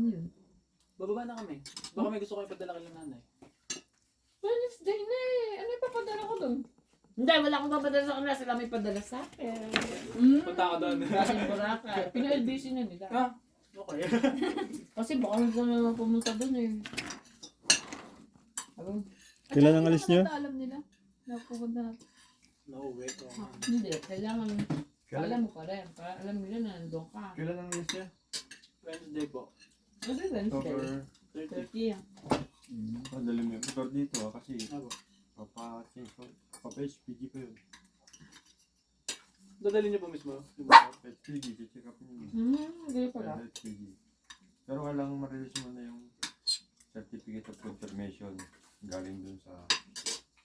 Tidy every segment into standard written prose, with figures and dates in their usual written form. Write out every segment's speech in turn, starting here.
Ano yun? Bababa na kami. Baka may gusto ko ipadala kay nanay. Wednesday na eh. Ano ipapadala ko doon? Hindi, wala akong papadala sa kanila. Sila may padala sa akin. Punta ka doon. Kasing Boracay. Pina-LBC na nila. Ah, okay. Kasi baka hindi ka naman pumunta doon eh. Kailan ang alis niyo? Alam nila. Napupunta na. Nauwi ko. Hindi, kailangan alam mo pa rin. Para alam nila na nandun ka. Kailan ang alis niya? Wednesday po. Kasi Wednesday. October. 30. 30 yan. Padali mo yung motor dito kasi Abo. papa-HPG pa yun. Dadali niyo po mismo? Yung motor? HPG, check up niyo. Hindi pala. HPG. Pero kailangan ma-release mo na yung certificate of confirmation galing dun sa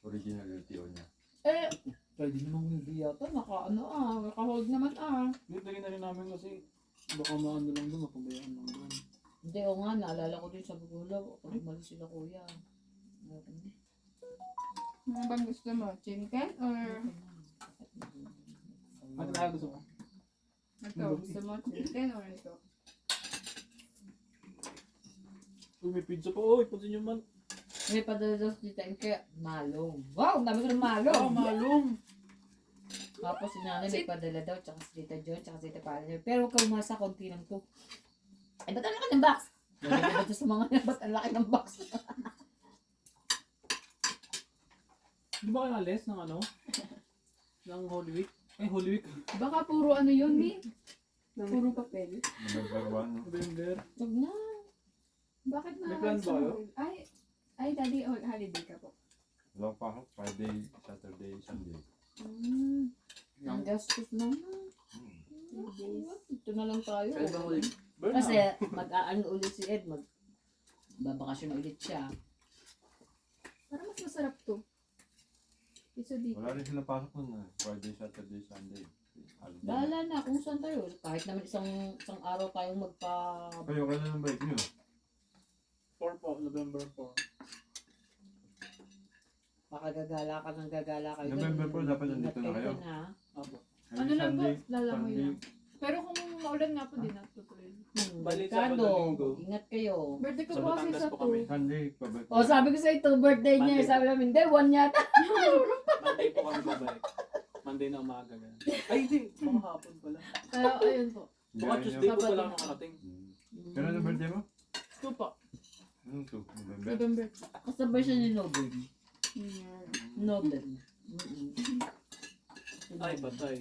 original LTO niya. Eh, pwede namang hindi yata. Naka-hold naman Dito na rin namin kasi baka maano lang doon, mapabayaan lang doon. Hindi, o nga, naalala ko din sa Bugulaw. Pag umalis sila kuya. Ano bang gusto mo? Chinken or Ano na gusto mo? ito? Gusto mo chinken or ito? Uy, may pizza pa. Uy, pansin niyo man. May padala daw si Tita Inke, malong. Wow, dami ko ng malong. Ah, malum. Tapos si nanay may padala daw, tsaka si Tita John, tsaka si Tita Palmer. Pero huwag kang umasa, konti lang to. Ay, ba't ang laki ng box? Lalagyan ba ito sa mga ba't ang laki ng box? Di ba kayo alis ng ano? Ng Holy Week? Ay, Holy Week. Baka puro ano yun, Mi? Puro papel. November 1, no? November. Huwag na. Bakit na? May plan ba kayo? Ay, daddy, holiday ka po. Walang pasok, Friday, Saturday, Sunday. Ang gastos naman. Ito na lang tayo. Kaya ba Holy Week? Burn Kasi out. mag-aano ulit si Ed, babakasyon ulit siya. Parang mas masarap to. Isa dito. Wala rin sila pasok nun, Friday, Saturday, Sunday. Holiday. Bahala na kung saan tayo. Kahit naman isang araw tayong Kayo, kailan ang bike nyo? 4 po, November 4. makagagala ka ng gagala kayo. November po, dapat nandito na kayo. Apo. Ano lang po? Lalangoy Sunday. lang. Pero kung maulan nga po, di natutuloy. Balik sa Delikado. Linggo. Ingat kayo. Birthday ko Sa po kasi Batangas sa po 2. kami. Sunday, pabalik. O sabi ko sa ito, birthday niya. Monday. Sabi namin, hindi, 1 yata. Monday po kami babalik. Monday na umaga. Ganun. Ay, hindi. Mga hapon pala. Pero ayun po. Baka Tuesday po pala makarating. Kailan ang birthday mo? 2 po. Anong 2? November? November. Kasabay siya ni Nobel. Yeah. Nobel. Ay, patay.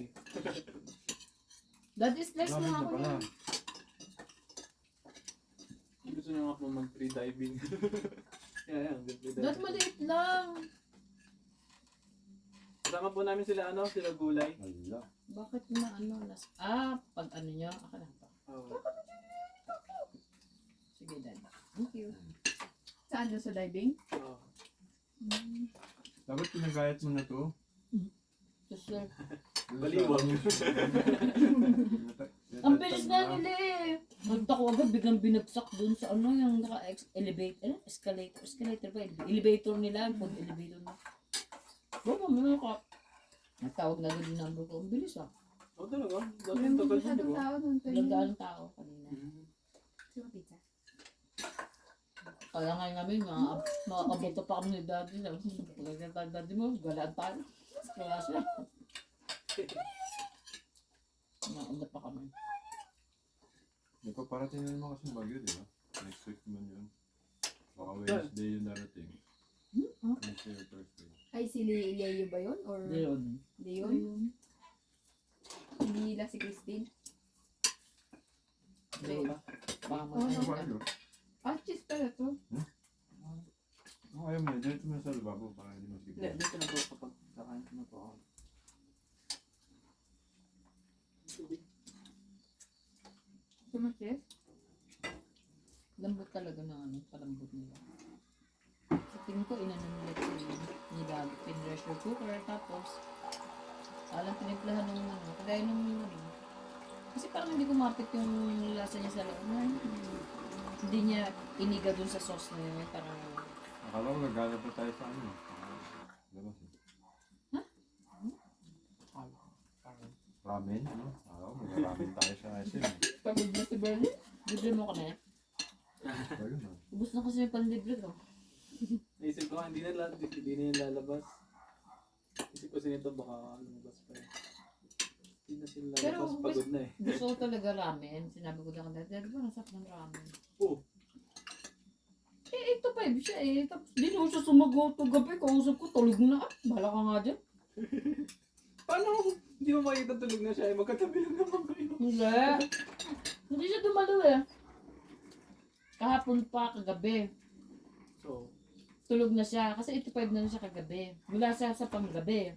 That is less Bakit na na ako pala? yan. Gusto niyo nga po mag-free diving. Yeah, free diving. That maliit lang. Kasama po namin sila, sila Gulay. Wala. Bakit na pag ano niya, akala pa. Oh. Sige, dad. Thank you. Saan doon sa diving? Oh. Dapat pinagayat mo na to. Sir. Baliwag. Ang bilis na nila eh. Nagta ko agad, biglang binagsak dun sa yung naka-elevator, escalator ba? Elevator nila, food elevator na. Bro, mamaya ka. Nagtawag na doon yung number ko. Ang bilis Oh, talaga? Dati Walang tagal din, masyadong di ba? tao doon. Ilang tao kanina. Gusto mo pizza? Kaya nga namin, makakabuto pa kami ni daddy. Pagkakita daddy mo, galaan tayo. Kaya siya. Nauna pa kami. Di pa parating na naman kasi bagyo, di ba? Next week naman yun. Baka Wednesday yung darating. Wednesday or Thursday. Ay, si Leo ba yun? Or Leon. Leon? Hindi nila si Christine. Leon. Oh, Ano ba yun? cheese pala to. Oh, ayaw mo, dito mo sa lababo para hindi Hindi, masigla. dito na po kapag kakain ko na po ako. Gusto mo cheese? Lambot talaga ng palambot nila. Sa tingin ko, inanong nila pin-pressure cooker, tapos alam pinimplahan ng kagaya nung kasi parang hindi kumapit yung lasa niya sa loob na hindi niya iniga dun sa sauce na yun, parang Akala ko naghanap na tayo sa ano. Labas eh. Ramen, ano? Akala ko mag-ramen tayo sa SM eh. Pagod na si Bernie. bibili mo kami. Ayun na. Ubus na kasi yung panlibre ko. Naisip ko, hindi na yan lalabas. Isip ko sinito baka lumabas pa yun. Hindi na sila Pero, lalabas, pagod na eh. Gusto ko talaga ramen. Sinabi ko na kanila, Dad, ba nasap ng ramen? Oo. Eh, 8 to 5 siya eh. Tapos di naman siya sumagot to gabi. Kausap ko, tulog na. Bahala ka nga dyan. Paano kung hindi mo makita tulog na siya? Magkatabi lang naman kayo. Hindi. Hindi siya dumalo eh. Kahapon pa, kagabi. So, Tulog na siya. Kasi 85 na siya kagabi. Mula sa panggabi.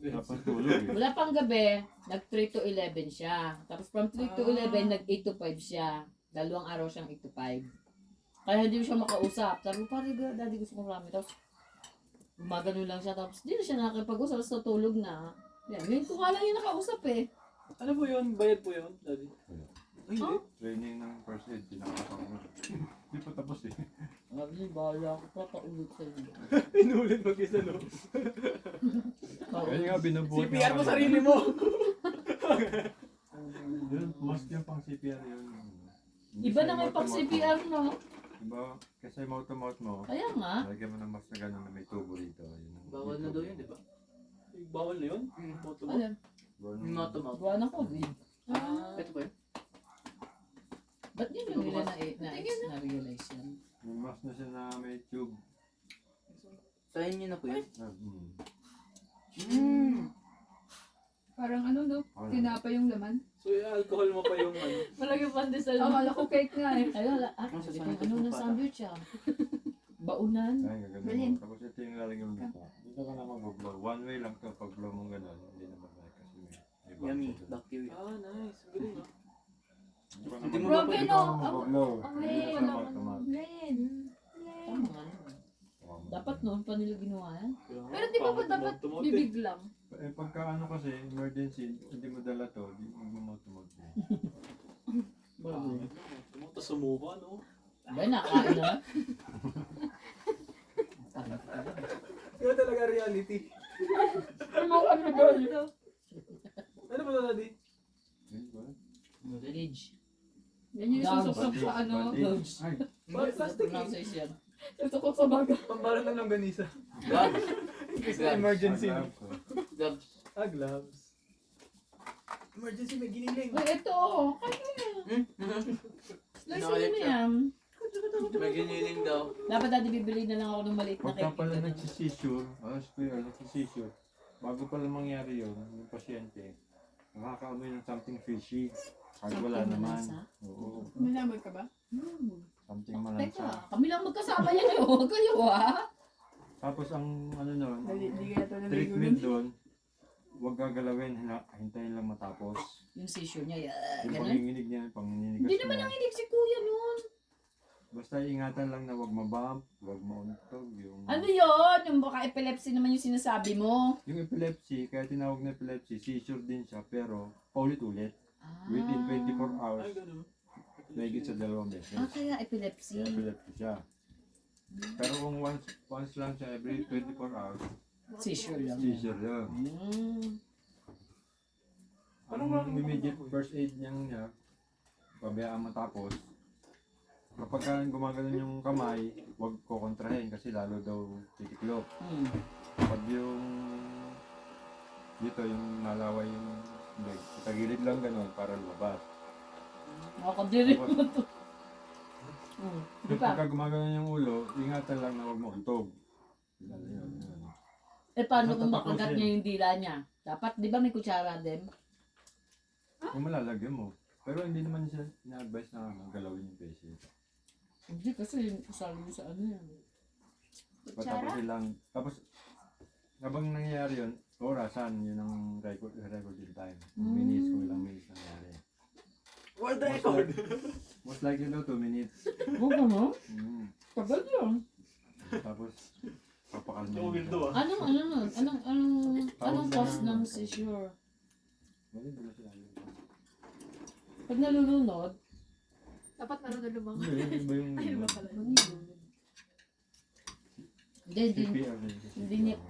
Dapat tulog eh. Mula pang gabi, nag 3 to 11 siya. Tapos from 3 to 11, nag 8 to 5 siya. 2 araw siyang 8 to 5. Kaya hindi mo siya makausap. Sabi ko, pare, daddy gusto kong ramen. Tapos, gumagano lang siya. Tapos, di na siya nakakipag-usap. Tapos, natulog na. Yan, ngayon ko nga lang yung nakausap eh. ano po yun? Bayad po yun, Daddy? Wala. Ay, hindi. Training ng first aid, pinakasok ko. Hindi pa tapos eh. Sabi niya, bahala ako papaulit sa inyo. Pinulit mag-isa, no? Kaya nga binubuhat CPR mo nga- sarili mo! Yun, mas yung pang CPR yun. Hindi Iba siya naman pag mouth-to-mouth CPR, mo. no? Diba, kasi mouth to mouth mo, Kaya nga. lagyan mo ng mas na gano'n na may tubo dito. Yun ang- Bawal na daw yun, di ba? Bawal na yun? Moto mo? Alam, Bawal na- Moto-moto. gawa ng COVID. Ito ba yun? Ba't yun yung nila na-realize yan? May mas na siya na may tube. Sa inyo na po yun? Parang ano no? Ano? Tinapa yung laman. So, alcohol mo pa yung ano? Malagay pandesal. Akala ko cake nga eh. Ayun, sabi ko, ano na sandwich ah. Baunan. Ay, gagano Balhin. mo. Tapos ito yung lalagyan mo dito. Dito ka na mag-blow. One way lang to. Pag blow mong gano'n, hindi na babay kasi may Yummy, bacteria. bacteria. Ah, nice. Galing ah. Hindi mo Grabe no. mag-blow. Ang Hindi len. na siya matamat. Len. Tama nga naman. Dapat noon pa nila ginawa yan. Pero di ba dapat bibig lang? Eh, pagka ano kasi, emergency, hindi mo dala to, hindi mo mautumag. Tumunta sumuka, no? Ba, nakain na. Yun talaga reality. Ano mo kami doon? Ano ba ito, Daddy? Village. Yan yung isusukok sa ano. Gloves. Ay, Plastic eh. Pronunciation. Isusukok sa baga. Pambalot ng longganisa. Gloves. In case Gloves. of emergency. ah, Gloves. Ah, gloves. Emergency, may giniling. Uy, ito. Kaya Slice mo na yan. May giniling daw. Dapat dati bibili na lang ako ng maliit na pagka cake. pala nagsisissure, nagsisissure, bago pala mangyari yun, yung pasyente, nakakaamoy ng something fishy. Kahit wala Something naman. malansa? Oo, Malaman ka ba? something Teka, malansa. kami lang magkasama yan eh. Huwag kayo ah. Tapos ang ano nun, Hindi kaya ito treatment doon, huwag gagalawin, hintayin lang matapos. Yung seizure niya, Yung ganun. panginginig niya, pangininigas Hindi naman niya. nanginig si kuya noon. Basta ingatan lang na huwag mabump, huwag mauntog. Yung, Ano yun? Yung baka epilepsy naman yung sinasabi mo. yung epilepsy, kaya tinawag na epilepsy, seizure din siya, pero paulit-ulit. Within 24 hours, Ay, gano'n. mahigit sa 2 beses. Kaya epilepsy. Kaya epilepsy siya. Pero kung once lang siya, every 24 hours, Seizure lang. seizure yun. Ang immediate first aid niya, pabayaan matapos. Kapag ka gumaganon yung kamay, huwag kokontrahin kasi lalo daw titiklop. Pag yung dito yung nalaway yung leg, itagilid lang ganun para lumabas. Nakakadiri Tapos, mo to. Di yung ba? pagka gumaganon yung ulo, ingatan lang na huwag mauntog. Lalo yun. Eh paano Basta kung tapusin. makagat niya yung dila niya? Dapat, di ba may kutsara din? Kung malalagyan mo. Pero hindi naman siya ina-advise na galawin yung patient. Hindi kasi kasali mo sa ano yan. Patapusin lang. Tapos, habang nangyayari yun, orasan, yun ang record in time. Minutes, kung ilang minutes nangyari. World record! Most likely daw 2 minutes. Oo mo? Mm. Tagal yun. Tapos, papakalma Yung weirdo ah. Anong cause ng seizure? Wala ba siya? Pag nalulunod, Dapat marunong lumang. Hindi, iba yung... hindi CPR din.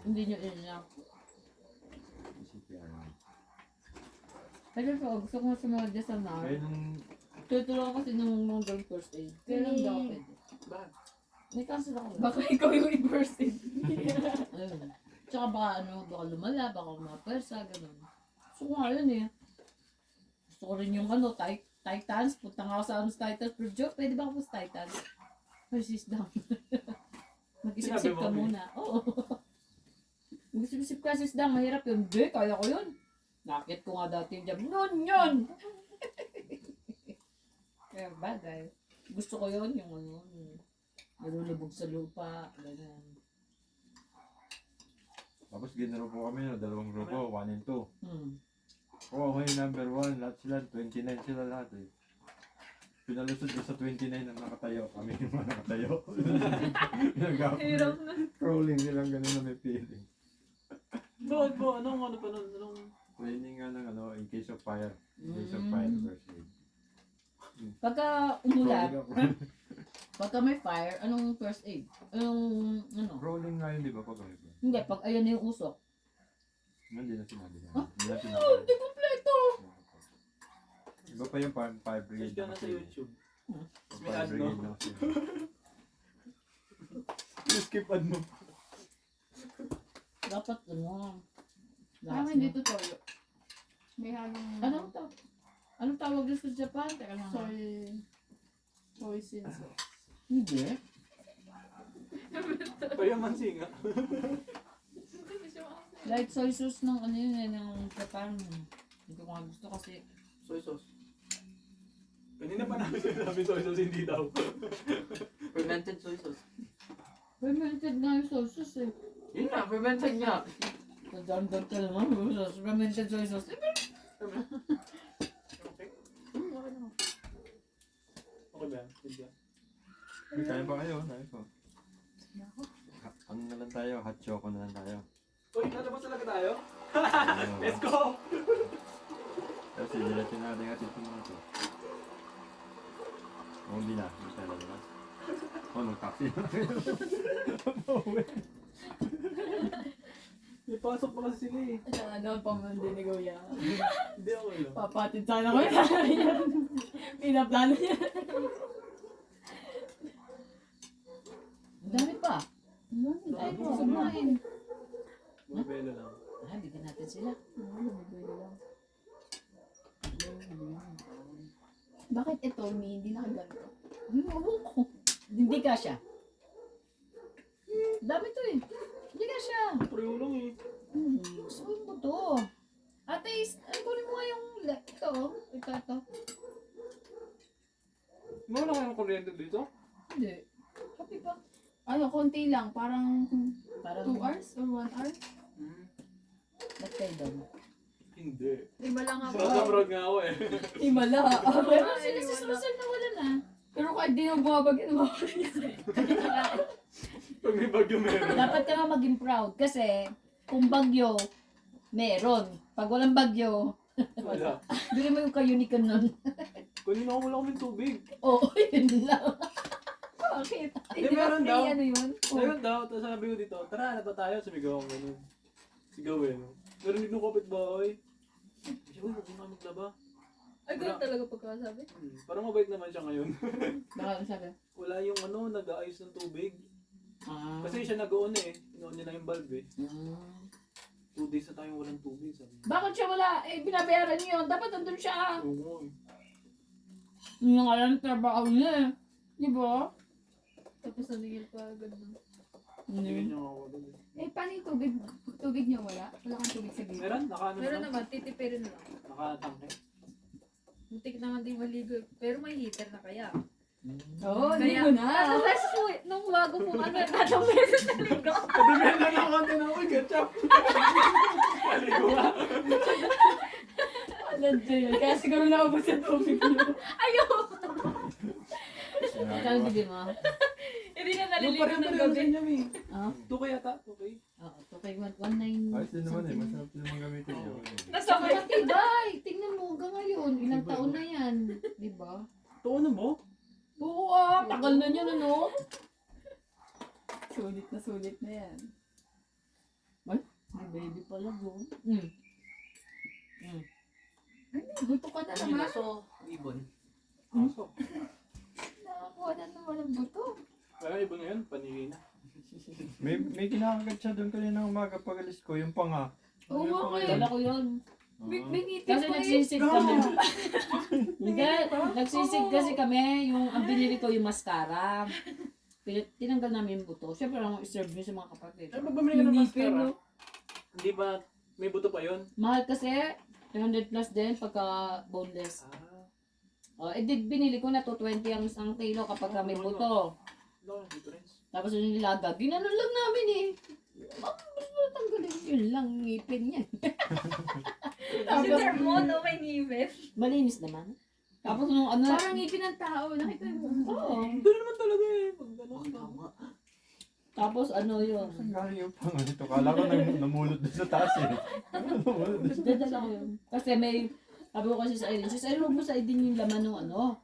hindi nyo ina. CPR. Pero so, gusto ko sumunod dyan sa Kaya NAR. nung Tutulungan kasi ng mga girl first aid. Kaya lang daw pwede. Bakit? May cancel ako. Baka ikaw yung i-burst it. Ayun. Tsaka baka lumala, baka mapersa, gano'n. Gusto ko nga yun eh. Gusto ko rin yung Titans. Punta nga ako sa Titans. Pero Joe, pwede ba ako sa Titans? Persist down. Mag-isip-isip Sinabi ka mo, muna. Oo. Mag-isip-isip ka, sis down. Mahirap yun. Hindi, kaya ko yun. Nakit ko nga dati yung job. Yun! Kaya bagay. Gusto ko yun, yung nalulubog sa lupa, ganyan. Tapos ginaro po kami no, dalawang grupo, 1 and 2. Hmm. Oo, ngayon number 1, lahat sila, 29 sila lahat eh. Pinalusod ko sa 29 na nakatayo, kami yung mga nakatayo. Hirap na. Crawling nilang ganun na may feeling. Bakit po? Anong ano pa nun? Anong... Training nga ng in case of fire. In case of Mm. fire first aid. Pagka umulan, Crawling ako. pagka may fire, anong first aid? Anong, Crawling nga yun, di ba? Pag ganito. Hindi, pag ayan na yung usok. Hindi na sinabi niya. Ah? Hindi na Oh, sinabi. hindi kompleto! Iba pa yung fire brigade Search ka na na sa kasi. YouTube. Yung May fire ad, no? brigade na kasi. Skip ad mo. Dapat Parang hindi to toyo. May halong Anong tawag doon sa Japan? Teka lang. soy sauce. Hindi. Payamansi nga. Like soy sauce ng ano yun eh, ng Japan. Hindi ko nga gusto kasi. Soy sauce. Kanina pa namin sinasabi soy sauce, hindi daw. Fermented soy sauce. Fermented nga yung soy sauce eh. Yun nga, fermented nga. Nadamdam ka naman. Fermented soy sauce. Okay. Okay ba yan? Hindi yan. May kaya pa kayo? Kaya pa. Ano na lang tayo? Hot choco na lang tayo. Uy, lalabas talaga tayo? Ano, Let's go! Kasi diretso natin kasi ito mga to. O hindi na. Hindi tayo lalabas. O, nag-taxi na kayo. May pasok pa kasi sila eh. Ano pa man din ni Kuya. Hindi ako lang. Papatid sana ko yan. Pinaplano niya. Ang dami pa. Ay, kumain. Bumibelo lang. Ah, bigyan natin sila. Bakit ito, hindi nakaganto? Ewan ko. Hindi ka siya. Dami to eh. Hindi ka siya. Pareho lang eh. Gusto mo to. Ate, kunin mo nga yung ito. Ito. Wala kayong kuryente dito? Hindi. Happy pa. Ano, konti lang. Parang Parang 2 hours or 1 hour? Ba't kayo doon? Hindi. Lima lang ako. Nasa abroad nga ako eh. Himala. Pero sila si Susan na wala na. Pero kahit di na bumabagin, Pag may bagyo meron. Dapat ka nga maging proud kasi kung bagyo, meron. Pag walang bagyo, Wala. bigyan mo yung ka-unicorn nun. Kunin ako, wala kaming tubig. Oo, yun lang. Bakit? Hindi, meron daw. Ano yun? Ayun daw, tapos sabi ko dito, tara, ano pa tayo? Sumigaw ako ganun. Sigaw eh, no? Narinig ng kapitbahay. Siya, uy, huwag nga maglaba. Ay, ganun talaga pagkasabi. Parang mabait naman siya ngayon. Baka ano sabi? Wala yung ano, nag-aayos ng tubig. Ah. Kasi siya nag-on eh. Inoon niya lang yung bulb eh. 2 days na tayong walang tubig, sabi niya. Bakit siya wala? Eh, binabayaran niyo yun. Dapat nandun siya. Oo eh. Yung nga lang trabaho niya eh. Di ba? Tapos naningil pa agad nun. Hindi niya ako doon eh. Eh, paano yung tubig? Tubig niyo wala? Wala kang tubig sa gilid? Meron? Naka-ano Meron naman? naman, titipirin lang. Naka-tangke? Muntik naman din maligo. Pero may heater na kaya. Oo, Kaya, tatlong beses po, nung bago po ano, tatlong beses naligo. Pabibigyan na ng konti na, uy, ketchup! Kaligo nga. Kaya siguro naubos yung tubig niyo. Ayaw! Ikaw bigyan mo. Hindi na Yung naliligo parang ng sa gabi. inyo, eh. Ah, 2K yata, 2K. oo. Tukay 19. Ayos din naman eh. Masarap din naman gamitin yun. Nasa Saka matibay. Tingnan mo hanggang ngayon. Ilang taon na yan. Di ba? Ito ano mo? Oo ah. Tagal na niya ano. sulit na yan. May baby pala doon. Ay, gusto ka na naman. So, ibon. Pasok. Nakakuha na naman ang buto. Parang iba ngayon, panili na. May kinakagat siya doon kanina umaga pag alis ko, yung panga. Oo, Yung panga okay. yun. Dala ko yun. May ngipin Kasi pa eh. nagsisig kami. Hindi, nagsisig kasi kami. Yung ang binili ko yung mascara. Tinanggal namin yung buto. Siyempre lang i-serve nyo sa mga kapatid. Ay, pag bumili ka ng Ngipin, mascara, no? hindi ba may buto pa yun? Mahal kasi. 300 plus din pagka boneless. Oh, binili ko na 220 ang isang kilo kapag may buto. No, difference. Tapos yung nilaga, ginanon lang namin eh. Mas tanggalin. Yun lang, ngipin niya. Tapos mo, no, may ngipin. Malinis naman. Tapos nung ano, Parang ngipin ng tao. Nakita mo. oo. Doon naman talaga eh. Pag ano, Tapos ano yun. Saan galing yung panga nito? Kala ko namulot doon sa taas eh. Namulot doon. Dadala ko yun. Kasi may, sabi ko kasi sa Irene, huwag mo sa Irene yung laman ng ano.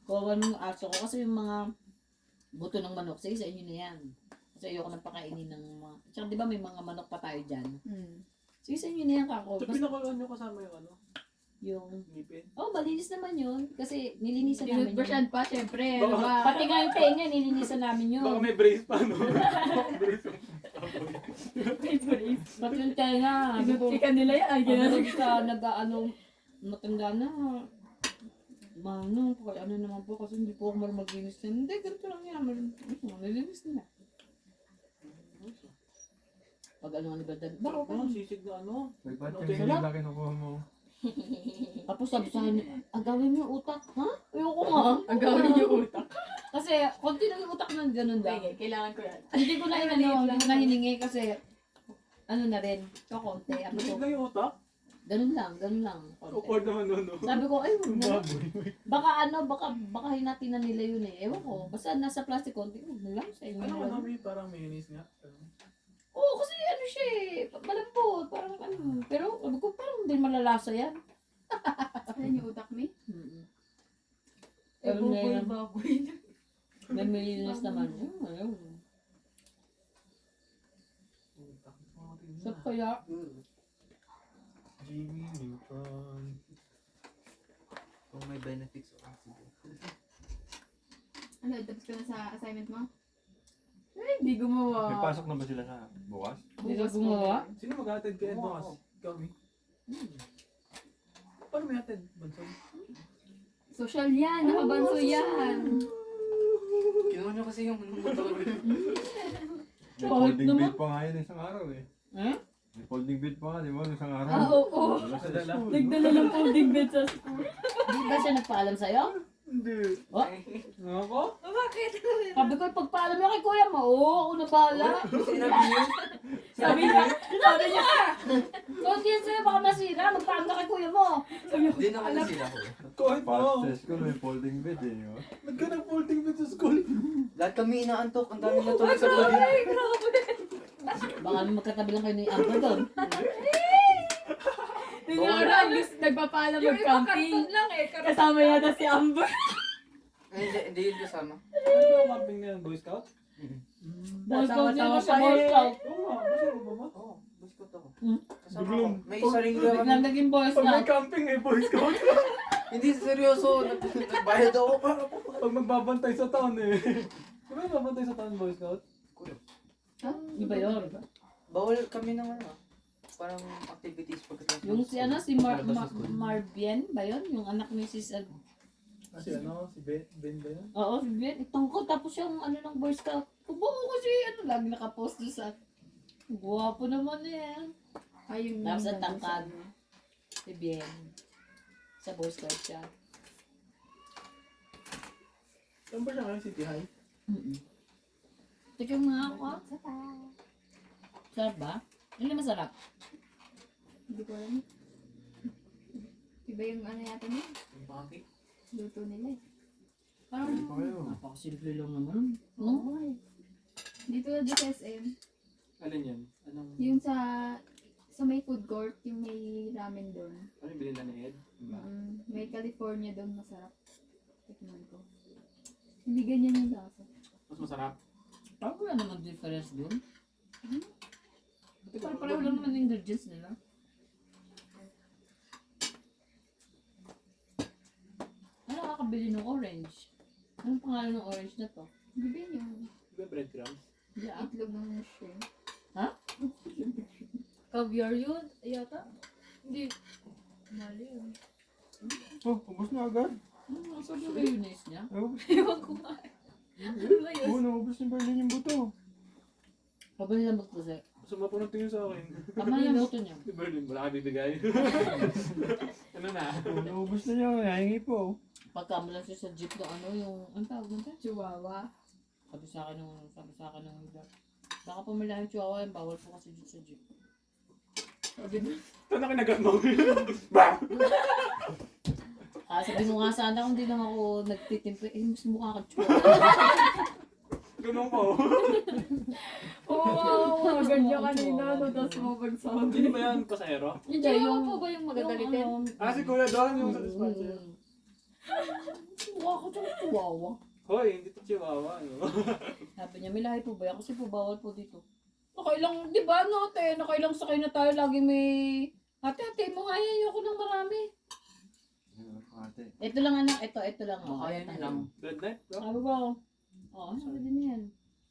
Kuha ng aso ko. Kasi yung mga buto ng manok, sige sa inyo na yan. Kasi ayoko nang pakainin ng mga, tsaka di ba may mga manok pa tayo dyan. Sige sa inyo na yan kako. So, pinakalaan nyo kasama yung ano? Yung, Ngipin? oh malinis naman yun. Kasi nilinisan namin yun. Tinutbrushan pa, syempre. Ano Baka- ba? Pati nga yung tenga, nilinisan namin yun. Baka may brace pa, no? Brace yung Pati yung tenga. Tinutpikan nila yan. Ay, ganun. Ano sa nag-ano, matanda na. Mano, ano naman po kasi hindi po ako marunong maglinis na. Hindi, ganito lang yan. Nilinis nila. Pag ano ang ibadad. Bako ka. Ano, sisig na ano? May ba't Okay. yung hindi na kinukuha mo? Tapos sabi sa akin, agawin mo yung utak. Ha? Ayoko nga. Ang gawin yung utak. Kasi konti lang yung utak ng ganun lang. Okay, kailangan ko yan. Hindi ko na hindi ko na hiningi kasi ano na rin, konti. Ano Sisig to? na yung utak? Ganun lang, ganun lang. Konti. Awkward naman nun, no? Sabi ko, ay, huwag na. Baboy. Baka hinatin na nila yun eh. Ewan ko. Basta nasa plastic konti. Huwag na lang sa inyo. Ano na ka lang. namin parang mayonnaise nga? Oo, kasi ano siya eh. Malambot. Parang ano. Pero sabi ko, parang hindi malalasa yan. Ayan yung utak mo? Pero may, baboy. may malinis naman. Ayun. So kaya, Jimmy Neutron. Kung may benefits o sige. Ano, tapos ka na sa assignment mo? Ay, hindi gumawa. May pasok na ba sila sa bukas? hindi ka gumawa. Sino mag-attend kay Ed bukas? Kami. Paano may attend? Bansol? Social yan, nakabanso yan. Kinuha nyo kasi yung motor. May Bakit folding naman? bed pa nga yun isang araw eh. Eh? May folding bed pa nga, di ba? Isang araw. Ah, oo. Wala sa Nadala. school. Nagdala ng folding bed sa school. Di ba siya nagpaalam sa'yo? Hindi. Oh, Ako? Bakit? sabi ko, pagpaalam mo kay kuya mo, oo, ako na bahala. Sinabi niyo? Sabi niya, So, hindi yan sa'yo, baka masira, magpaalam ka kay kuya mo. Hindi naman na sila ko. Kahit Para mo. sa school may folding bed eh. di ba? Ba't ka nag-folding bed sa school? Lahat kami inaantok. Ang dami natulog sa vlog. Baka magkatabi lang kayo ni Amber doon. Tinyara, nagpapaalam mag-camping. lang eh. Kasama yata si Amber. Hindi yun kasama. Ano yung camping na yan? Boy Scout? Boy Scout Sama-sama yun sa pa Boy eh. Scout. Oo nga. Basta mo ba ba? Oo, Boy Scout ako. Hmm. Kasama Biglang- ako. May sarili Biglang kami. naging Boy Pag may Scout. camping eh, Boy Scout. Hindi seryoso. Nagbayad ako para po. Pag magbabantay sa town eh. Di ba magbabantay sa town, Boy Scout? Iba yun. Bawal kami ng ano. Parang activities pagkatapos. Yung si ano, si Marvien ba yun? Yung anak ni sis, Kasi ano, si Ben ba yun? oo, si Ben, itangko, tapos yung ano ng Boy Scout. Kubuho kasi ano, lagi nakapost doon sa, guwapo naman yan. Ay, yung Tapos ang tangkad. Si Bien. Sa Boy Scout siya. Saan ba siya ngayon? City High? Tika nga ako. Sarap ba? Hindi masarap. Hindi ko alam. Iba yung ano yata niya. Yung pancake. Luto nila eh. Parang, Pa kayo. napakasimple lang naman. No? Oo eh. Dito sa SM, Alin yan? Anong... yung sa may food court, yung may ramen doon. Ano yung binila ni Ed? Diba? May California doon, masarap. Tikman ko. Hindi ganyan yung lasa. Mas masarap. Parang wala naman difference doon. Parang pareho lang naman yung ingredients nila. Ano, nakakabili nakabili ng orange. Anong pangalan ng orange na to? Di ba yung Di ba breadcrumbs? Yeah. itlog ng shrimp? Caviar yun, yata. Hindi. Mali yun. Oh, ubos na agad. Ano sabi yung mayonnaise niya? Oh, Ewan ko nga. Ano ba yun? oh naubos ni Berlin yung buto. Sabi nila magpuse. Sumapo ng tingin sa akin. Tama yung buto niya. Di Berlin, wala ka bibigay. Ano na? Oh, naubos na niya. Nahingi po. Pagkamalan siya sa jeep na ano yung, ang tawag nito? Chihuahua. Sabi sa akin ng iba. Baka pumila yung chihuahua yung bawal po kasi dito sa jeep. Saan na kinagat mo? Bah! Sabi mo nga sana kung di lang ako nagtitimpe, mas mukha kang chihuahua. Ganun po. Oo, mga ganyan Oo, kanina, oo. no, tapos mo Hindi pagsabi. ba yan pasahero? Hindi, Chihuahua po ba yung magagalitin? Ah, si Kuya Don, yung sa dispatcher. Mukha ko siyang chihuahua. Hoy, hindi to chihuahua. Ano? Sabi niya, may lahi po ba yan? Kasi po bawal po dito. Nakailang, di ba, no, te? Nakailang sakay na tayo, lagi may... Ate, mo nga yan, ayoko ng marami. Ate. Ito lang anak, ito lang. Oh, Kaya niya lang. Red Knight, bro? Sabi ko, sabi din yan.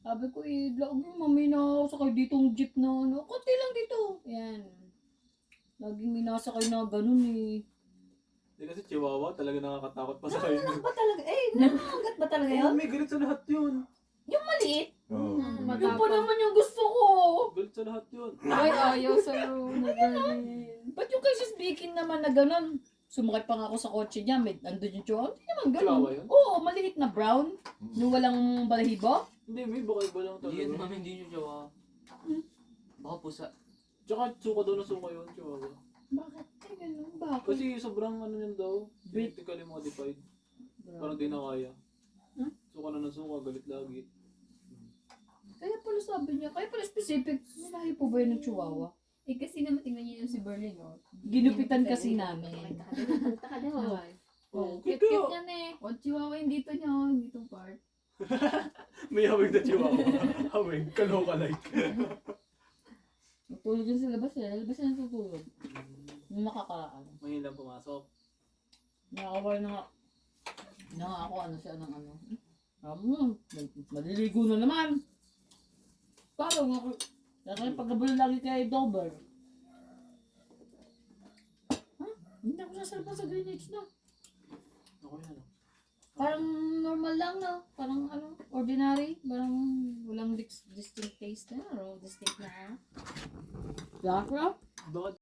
Sabi ko, lagi mami na sakay ditong jeep na ano. Konti lang dito. Yan. Laging may nasakay na ganun eh. Hindi kasi chihuahua, talaga nakakatakot pa sa kayo. Ba talaga? Nangangagat ba talaga Oo, may galit sa lahat yun. Yung maliit. Oh. Yung pa naman yung gusto ko. Galit sa lahat yun. Ay, ayaw sa'yo. Ba't yung kay Sis Vicky naman na ganun? Sumakay pa nga ako sa kotse niya, nandun yung chihuahua. Hindi naman ganun. Chihuahua yun? Oo, maliit na brown. Yung walang balahibo. Hindi, may baka iba lang Hindi yun, talaga. mami, hindi nyo jowa. Baka pusa. Tsaka suka daw na suka yun, chihuahua. Bakit? Ay, ganun. Bakit? Kasi sobrang ano yun daw, genetically modified. Parang di na kaya. Suka na ng suka, galit lagi. Kaya pala sabi niya, kaya pala specific. Lahi po ba yun ng chihuahua? Eh, kasi naman tingnan niyo yung si Berlin, oh. Ginupitan kasi namin. Taka daw. Oh. Cute yan eh. O, chihuahua yung dito niya, oh, dito part. May hawig na chihuahua. Hawig, kaloka-like. Natulog yun sa labas eh. Labas na natutulog. Yung makakaan. Mahilang pumasok. Nakakawal na nga. Na nga ako ano siya ng ano. Maliligo na naman. Parang ako. Dahil pagkabalo lagi kay Dober. Hindi ako sasalpa sa Greenwich na. Ako yan. Parang normal lang no. Parang ano, ordinary. Parang walang distinct taste na. Or distinct na. Black rock? Bakit